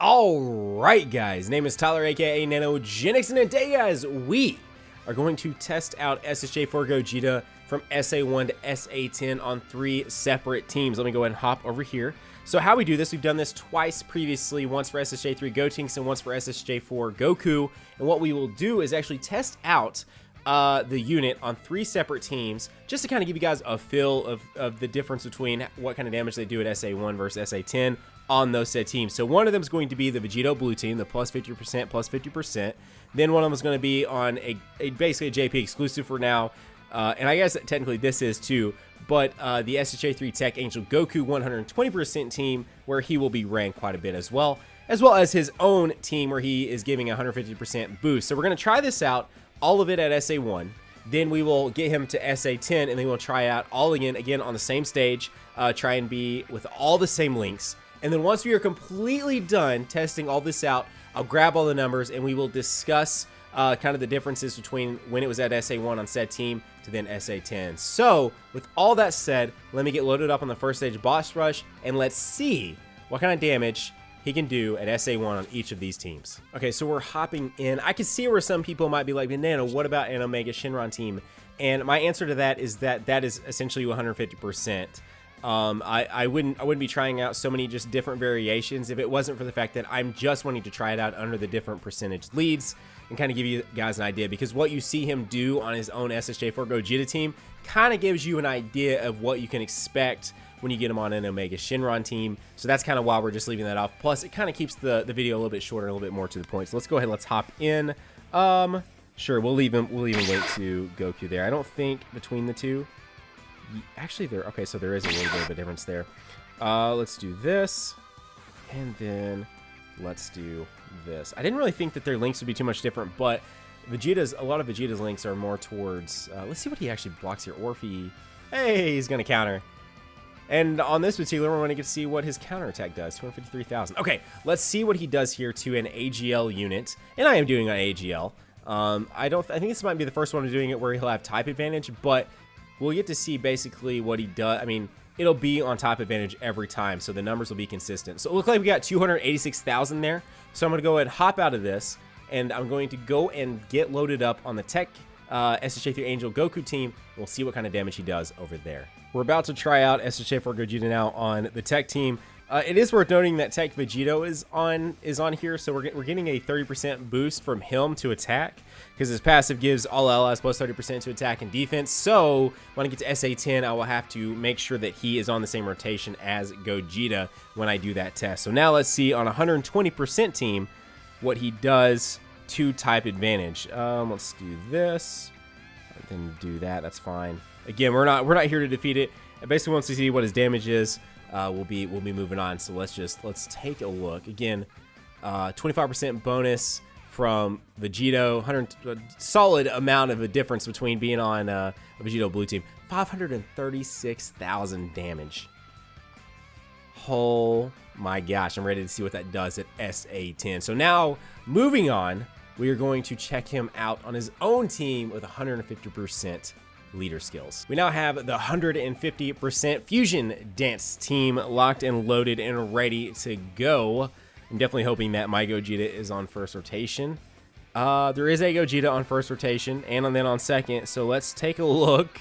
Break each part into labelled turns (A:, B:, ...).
A: Alright guys, name is Tyler aka Nanogenix, and today guys, we are going to test out SSJ4 Gogeta from SA1 to SA10 on 3 separate teams. Let me go ahead and hop over here. So how we do this, we've done this twice previously, once for SSJ3 Gotenks and once for SSJ4 Goku. And what we will do is actually test out the unit on 3 separate teams, just to kind of give you guys a feel of the difference between what kind of damage they do at SA1 versus SA10 on those said teams. So one of them is going to be the Vegito blue team, the plus 50%. Then one of them is going to be on basically a JP exclusive for now. And I guess technically this is too, but the SSJ3 Tech Angel Goku 120% team, where he will be ranked quite a bit as well as his own team where he is giving a 150% boost. So we're going to try this out, all of it at SA1. Then we will get him to SA10, and then we'll try out all again on the same stage, try and be with all the same links. And then once we are completely done testing all this out, I'll grab all the numbers and we will discuss kind of the differences between when it was at SA1 on said team to then SA10. So with all that said, let me get loaded up on the first stage boss rush and let's see what kind of damage he can do at SA1 on each of these teams. Okay, so we're hopping in. I can see where some people might be like, Nano, what about an Omega Shinron team? And my answer to that is that is essentially 150%. I wouldn't be trying out so many just different variations if it wasn't for the fact that I'm just wanting to try it out under the different percentage leads and kind of give you guys an idea, because what you see him do on his own SSJ4 Gogeta team kind of gives you an idea of what you can expect when you get him on an Omega Shinron team. So that's kind of why we're just leaving that off. Plus, it kind of keeps the video a little bit shorter and a little bit more to the point. So let's go ahead, let's hop in. Sure, we'll even wait to Goku there. I don't think between the two. Actually, okay, so there is a little bit of a difference there. Let's do this, and then let's do this. I didn't really think that their links would be too much different, but a lot of Vegeta's links are more towards, let's see what he actually blocks here. Or if hey, he's gonna counter. And on this particular one, we're gonna get to see what his counter attack does, 253,000. Okay, let's see what he does here to an AGL unit, and I am doing an AGL. I think this might be the first one I'm doing it where he'll have type advantage, but we'll get to see basically what he does. I mean, it'll be on top advantage every time, so the numbers will be consistent. So it looks like we got 286,000 there. So I'm going to go ahead and hop out of this, and I'm going to go and get loaded up on the Tech SSJ3 Angel Goku team. We'll see what kind of damage he does over there. We're about to try out SSJ4 Gogeta now on the Tech team. It is worth noting that Tech Vegito is on here, so we're getting a 30% boost from him to attack, because his passive gives all allies plus 30% to attack and defense. So when I get to SA10, I will have to make sure that he is on the same rotation as Gogeta when I do that test. So now let's see on a 120% team what he does to type advantage. Let's do this, and then do that. That's fine. Again, we're not here to defeat it. It basically wants to see what his damage is. We'll be moving on. So let's take a look again. 25% bonus from Vegito, solid amount of a difference between being on a Vegito blue team. 536,000 damage. Oh my gosh, I'm ready to see what that does at SA10. So now moving on, we are going to check him out on his own team with 150% leader skills. We now have the 150% fusion dance team locked and loaded and ready to go. I'm definitely hoping that my Gogeta is on first rotation. There is a Gogeta on first rotation and then on second. So let's take a look,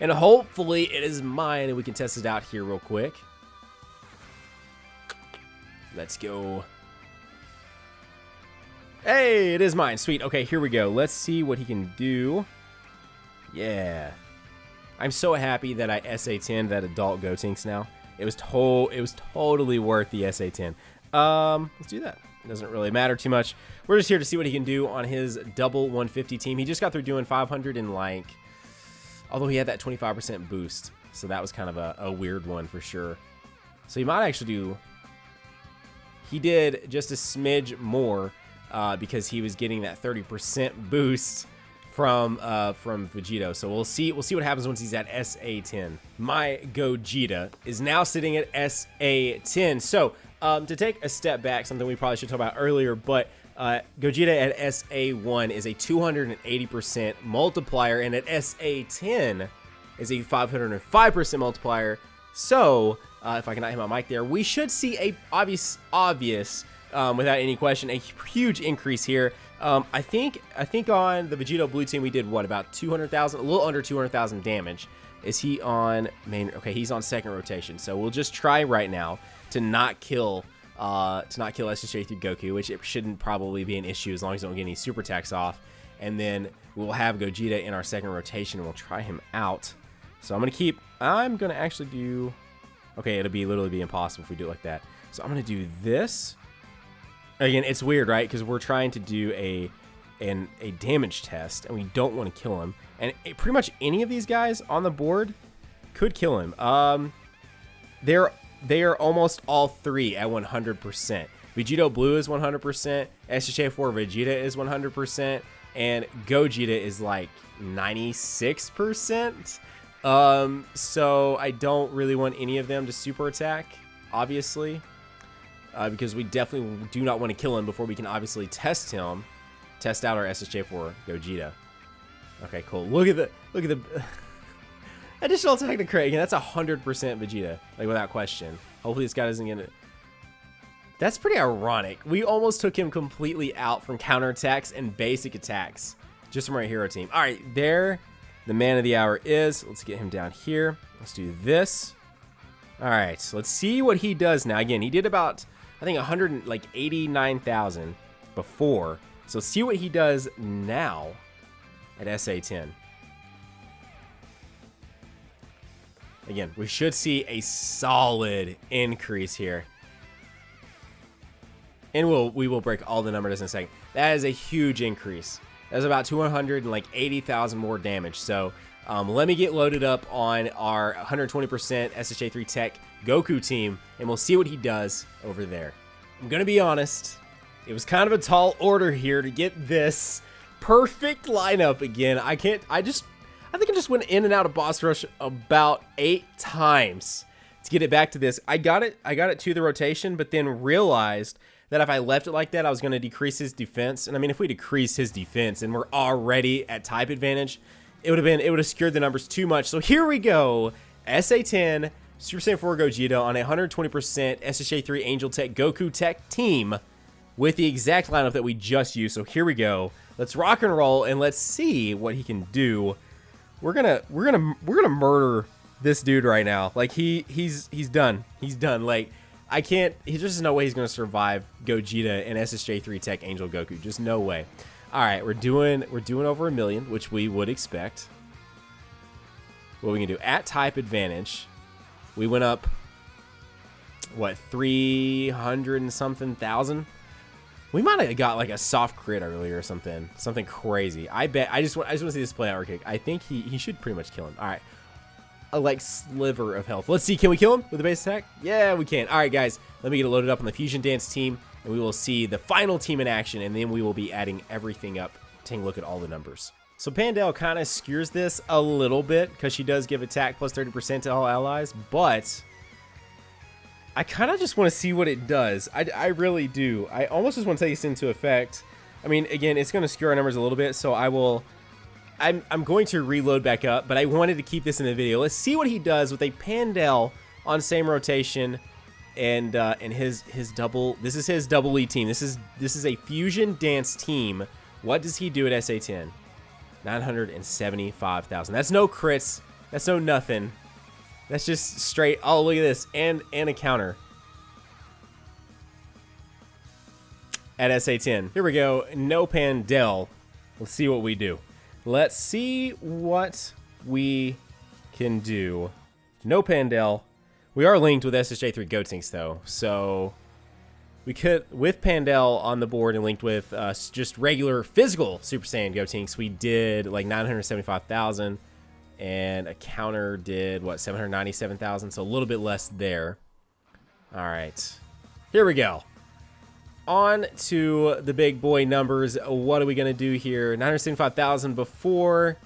A: and hopefully it is mine and we can test it out here real quick. Let's go. Hey, it is mine. Sweet. Okay, here we go. Let's see what he can do. Yeah, I'm so happy that I SA10 that adult Gotenks now. It was totally worth the SA10. Let's do that. It doesn't really matter too much. We're just here to see what he can do on his double 150 team. He just got through doing 500 and like, although he had that 25% boost, so that was kind of a weird one for sure. So he might actually do. He did just a smidge more because he was getting that 30% boost from Vegito. So we'll see what happens once he's at SA10. My Gogeta is now sitting at SA10. So to take a step back, something we probably should talk about earlier, but Gogeta at SA1 is a 280% multiplier, and at SA10 is a 505% multiplier. So if I cannot hit my mic there, we should see a obvious without any question. A huge increase here. I think on the Vegito blue team we did what, about 200,000, a little under 200,000 damage. Is he on main? Okay, he's on second rotation. So we'll just try right now to not kill SSJ3 Goku, which it shouldn't probably be an issue as long as we don't get any super attacks off. And then we'll have Gogeta in our second rotation and we'll try him out. So I'm gonna actually do, okay, it'll literally be impossible if we do it like that. So I'm gonna do this. Again, it's weird, right? Because we're trying to do a damage test and we don't want to kill him. And pretty much any of these guys on the board could kill him. They are almost all three at 100%. Vegito blue is 100%. SSJ4 Vegeta is 100%. And Gogeta is like 96%. So I don't really want any of them to super attack, obviously. Because we definitely do not want to kill him before we can obviously test out our SSJ4 Gogeta. Okay, cool. Look at the additional attack to crit. Again, that's 100% Vegeta, like without question. Hopefully this guy doesn't get it. That's pretty ironic. We almost took him completely out from counterattacks and basic attacks just from our hero team. All right, there the man of the hour is. Let's get him down here. Let's do this. All right, so let's see what he does now. Again, he did about, I think, 189,000 before. So let's see what he does now at SA10. Again, we should see a solid increase here. And we will break all the numbers in a second. That is a huge increase. That's about 280,000 more damage. So let me get loaded up on our 120% SSJ3 Tech Goku team, and we'll see what he does over there. I'm going to be honest. It was kind of a tall order here to get this perfect lineup again. I think I just went in and out of boss rush about 8 times to get it back to this. I got it to the rotation, but then realized that if I left it like that, I was going to decrease his defense. And I mean, if we decrease his defense and we're already at type advantage, it would have skewed the numbers too much. So here we go. SA10 Super Saiyan 4 Gogeta on a 120% SSJ3 Angel Tech Goku Tech team with the exact lineup that we just used. So here we go. Let's rock and roll and let's see what he can do. We're gonna murder this dude right now. Like he's done. He's done. Like there's just no way he's gonna survive Gogeta and SSJ3 Tech Angel Goku. Just no way. All right, we're doing over 1 million, which we would expect. What we can do at type advantage, we went up what, 300 and something thousand. We might have got like a soft crit earlier or something crazy. I bet. I just want to see this play out real quick. I think he should pretty much kill him. All right, a like sliver of health. Let's see. Can we kill him with the base attack? Yeah, we can. All right, guys. Let me get it loaded up on the Fusion Dance team, and we will see the final team in action, and then we will be adding everything up, taking a look at all the numbers. So Pandel kind of skewers this a little bit because she does give attack plus 30% to all allies, but I kind of just want to see what it does. I really do. I almost just want to take this into effect. I mean, again, it's going to skew our numbers a little bit, so I'm going to reload back up, but I wanted to keep this in the video. Let's see what he does with a Pandel on same rotation and his double. This is his double E team. This is a Fusion Dance team. What does he do at SA10? 975,000. That's no crits. That's no nothing. That's just straight. Oh, look at this. And a counter. At SA10. Here we go. No Pandel. Let's see what we do. Let's see what we can do. No Pandel. We are linked with SSJ3 Gotenks, though. So we could, with Pandel on the board and linked with just regular physical Super Saiyan Gotenks, we did like 975,000. And a counter did, what, 797,000? So a little bit less there. All right. Here we go. On to the big boy numbers. What are we going to do here? 975,000 before.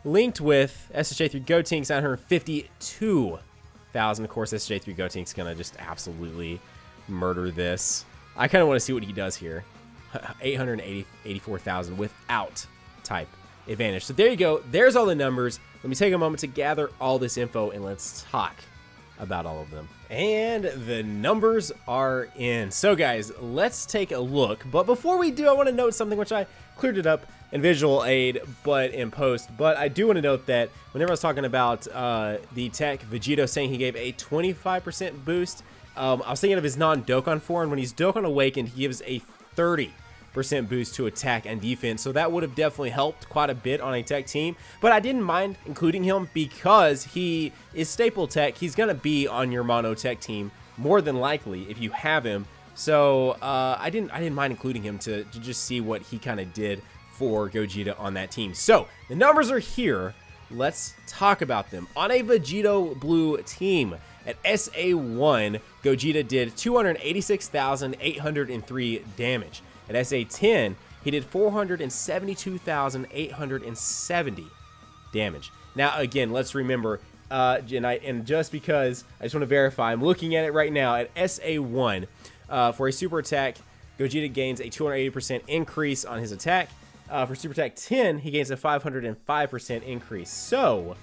A: Linked with SSJ3 Gotenks, 952,000. Of course, SSJ3 Gotenks going to just absolutely murder this. I kind of want to see what he does here. 884,000 without type advantage. So there you go. There's all the numbers. Let me take a moment to gather all this info and let's talk about all of them. And the numbers are in. So guys, let's take a look. But before we do, I want to note something which I cleared it up in visual aid, but in post. But I do want to note that whenever I was talking about the tech, Vegito saying he gave a 25% boost, I was thinking of his non-Dokkan form. When he's Dokkan Awakened, he gives a 30% boost to attack and defense, so that would have definitely helped quite a bit on a tech team. But I didn't mind including him because he is staple tech. He's gonna be on your mono tech team more than likely if you have him. So I didn't mind including him to just see what he kind of did for Gogeta on that team. So the numbers are here. Let's talk about them. On a Vegito blue team at SA1, Gogeta did 286,803 damage. At SA10, he did 472,870 damage. Now, again, let's remember, and just because I just want to verify, I'm looking at it right now at SA1. For a super attack, Gogeta gains a 280% increase on his attack. For super attack 10, he gains a 505% increase. So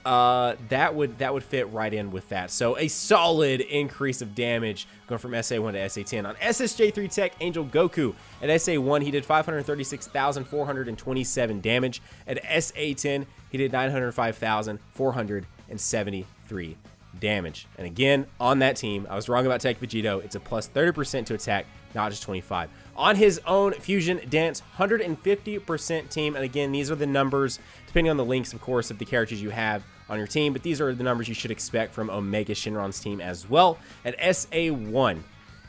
A: that would fit right in with that. So a solid increase of damage going from SA1 to SA10. On SSJ3 Tech Angel Goku, at SA1 he did 536,427 damage. At SA10 he did 905,473 damage. And again, on that team, I was wrong about Tech Vegito. It's a plus 30% to attack, not just 25. On his own Fusion Dance, 150% team. And again, these are the numbers, depending on the links, of course, of the characters you have on your team. But these are the numbers you should expect from Omega Shenron's team as well. At SA1,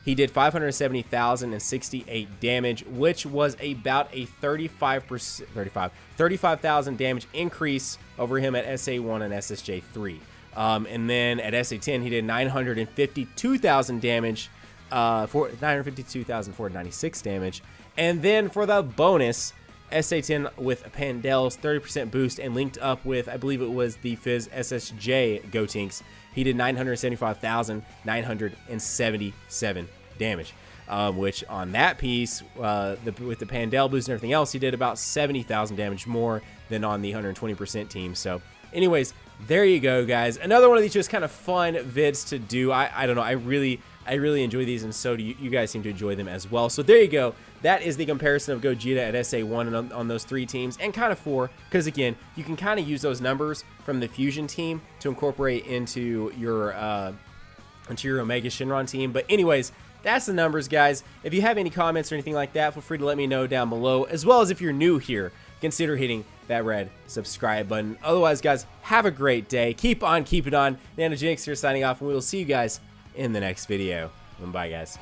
A: he did 570,068 damage, which was about a 35,000 damage increase over him at SA1 and SSJ3. And then at SA10, he did 952,000 damage, for 952,496 damage. And then for the bonus, SA10 with Pandel's 30% boost and linked up with, I believe it was the Fizz SSJ Gotenks, he did 975,977 damage. Which on that piece, with the Pandel boost and everything else, he did about 70,000 damage more than on the 120% team. So anyways, there you go, guys. Another one of these just kind of fun vids to do. I don't know. I really enjoy these, and so do you. You guys seem to enjoy them as well. So there you go. That is the comparison of Gogeta at SA1 and on those three teams, and kind of four, because again, you can kind of use those numbers from the Fusion team to incorporate into your Omega Shenron team. But anyways, that's the numbers, guys. If you have any comments or anything like that, feel free to let me know down below, as well as if you're new here, consider hitting that red subscribe button. Otherwise, guys, have a great day. Keep on keeping on. Nanogenix here signing off, and we will see you guys in the next video. Bye, guys.